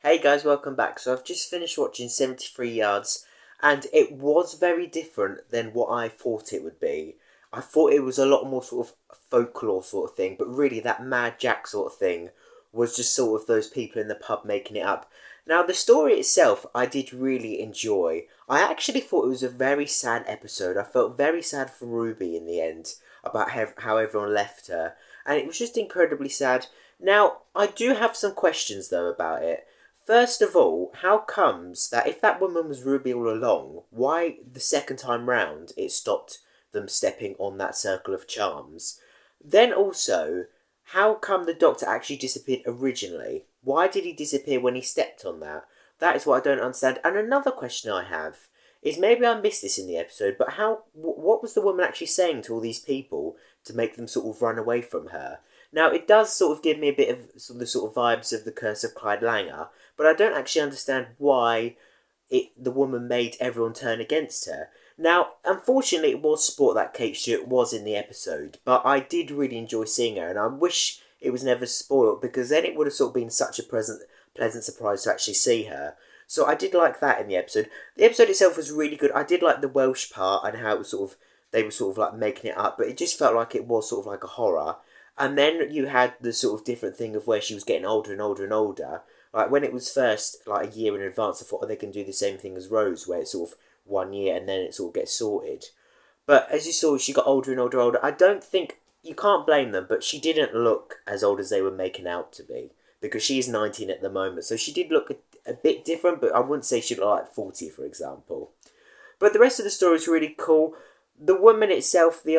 Hey guys, welcome back. So I've just finished watching 73 Yards, and it was very different than what I thought it would be. I thought it was a lot more sort of folklore sort of thing, but really that Mad Jack sort of thing was just sort of those people in the pub making it up. Now, the story itself, I did really enjoy. I actually thought it was a very sad episode. I felt very sad for Ruby in the end about how everyone left her, and it was just incredibly sad. Now, I do have some questions though about it. First of all, how comes that if that woman was Ruby all along, why the second time round it stopped them stepping on that circle of charms? Then also, how come the Doctor actually disappeared originally? Why did he disappear when he stepped on that? That is what I don't understand. And another question I have is, maybe I missed this in the episode, but what was the woman actually saying to all these people to make them sort of run away from her? Now, it does sort of give me a bit of the sort of vibes of the Curse of Clyde Langer, but I don't actually understand why the woman made everyone turn against her. Now, unfortunately, it was sport that Kate Stewart was in the episode, but I did really enjoy seeing her, and I wish it was never spoiled, because then it would have sort of been such a pleasant surprise to actually see her. So I did like that in the episode. The episode itself was really good. I did like the Welsh part and how it was sort of they were sort of like making it up, but it just felt like it was sort of like a horror. And then you had the sort of different thing of where she was getting older and older and older. Like when it was first like a year in advance, I thought, oh, they can do the same thing as Rose, where it's sort of 1 year and then it sort of gets sorted. But as you saw, she got older and older and older. I don't think you can't blame them, but she didn't look as old as they were making out to be, because she is 19 at the moment. So she did look a bit different, but I wouldn't say she looked like 40, for example. But the rest of the story is really cool. The woman itself, the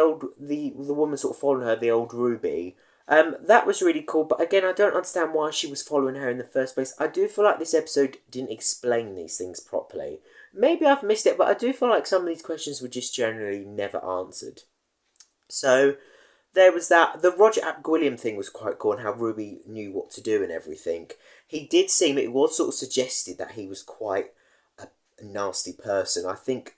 woman sort of following her, the old Ruby. That was really cool. But again, I don't understand why she was following her in the first place. I do feel like this episode didn't explain these things properly. Maybe I've missed it, but I do feel like some of these questions were just generally never answered. So there was that. The Roger Ap Gwilliam thing was quite cool, and how Ruby knew what to do and everything. He did seem, it was sort of suggested that he was quite a nasty person. I think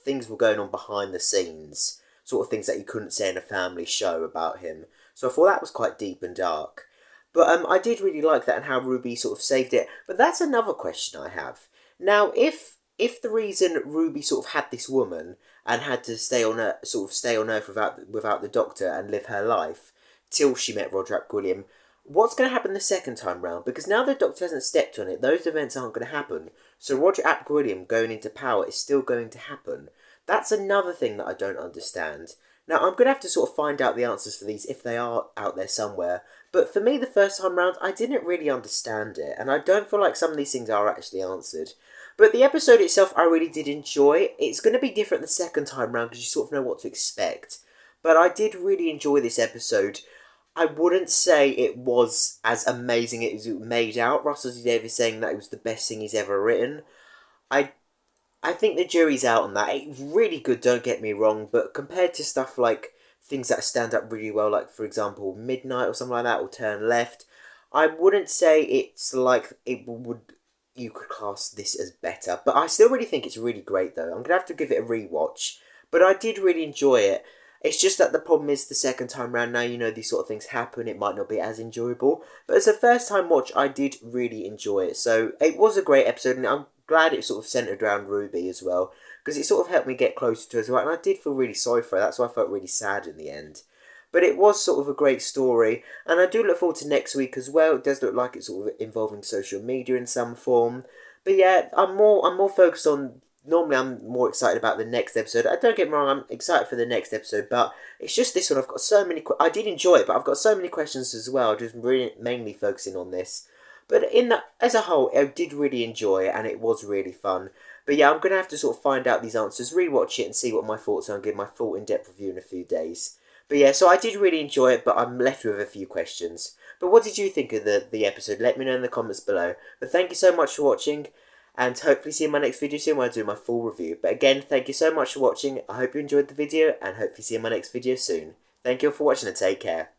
things were going on behind the scenes, sort of things that you couldn't say in a family show about him. So I thought that was quite deep and dark. But I did really like that and how Ruby sort of saved it. But that's another question I have. Now, if the reason Ruby sort of had this woman and had to stay on Earth, without the Doctor and live her life till she met Roger Ap Gwilliam, what's going to happen the second time round? Because now the Doctor hasn't stepped on it, those events aren't going to happen. So Roger Ap Gwilliam going into power is still going to happen. That's another thing that I don't understand. Now, I'm going to have to sort of find out the answers for these if they are out there somewhere. But for me, the first time round, I didn't really understand it. And I don't feel like some of these things are actually answered. But the episode itself, I really did enjoy. It's going to be different the second time round because you sort of know what to expect. But I did really enjoy this episode. I wouldn't say it was as amazing as it made out. Russell T Davies saying that it was the best thing he's ever written. I I think the jury's out on that. It's really good, don't get me wrong, but compared to stuff like things that stand up really well, like for example Midnight or something like that, or Turn Left, I wouldn't say it's like it would. You could class this as better, but I still really think it's really great though. I'm gonna have to give it a rewatch, but I did really enjoy it. It's just that the problem is the second time round, now you know these sort of things happen, it might not be as enjoyable. But as a first time watch, I did really enjoy it. So it was a great episode, and I'm glad it sort of centred around Ruby as well, because it sort of helped me get closer to her as well. And I did feel really sorry for her, that's why I felt really sad in the end. But it was sort of a great story, and I do look forward to next week as well. It does look like it's sort of involving social media in some form. But yeah, I'm more focused on. Normally, I'm more excited about the next episode. Don't get me wrong, I'm excited for the next episode, but it's just this one. I've got so many. I did enjoy it, but I've got so many questions as well. Just really mainly focusing on this. But as a whole, I did really enjoy it, and it was really fun. But yeah, I'm gonna have to sort of find out these answers, rewatch it, and see what my thoughts are, and give my full in-depth review in a few days. But yeah, so I did really enjoy it, but I'm left with a few questions. But what did you think of the episode? Let me know in the comments below. But thank you so much for watching, and hopefully see you in my next video soon when I do my full review. But again, thank you so much for watching. I hope you enjoyed the video, and hopefully see you in my next video soon. Thank you all for watching, and take care.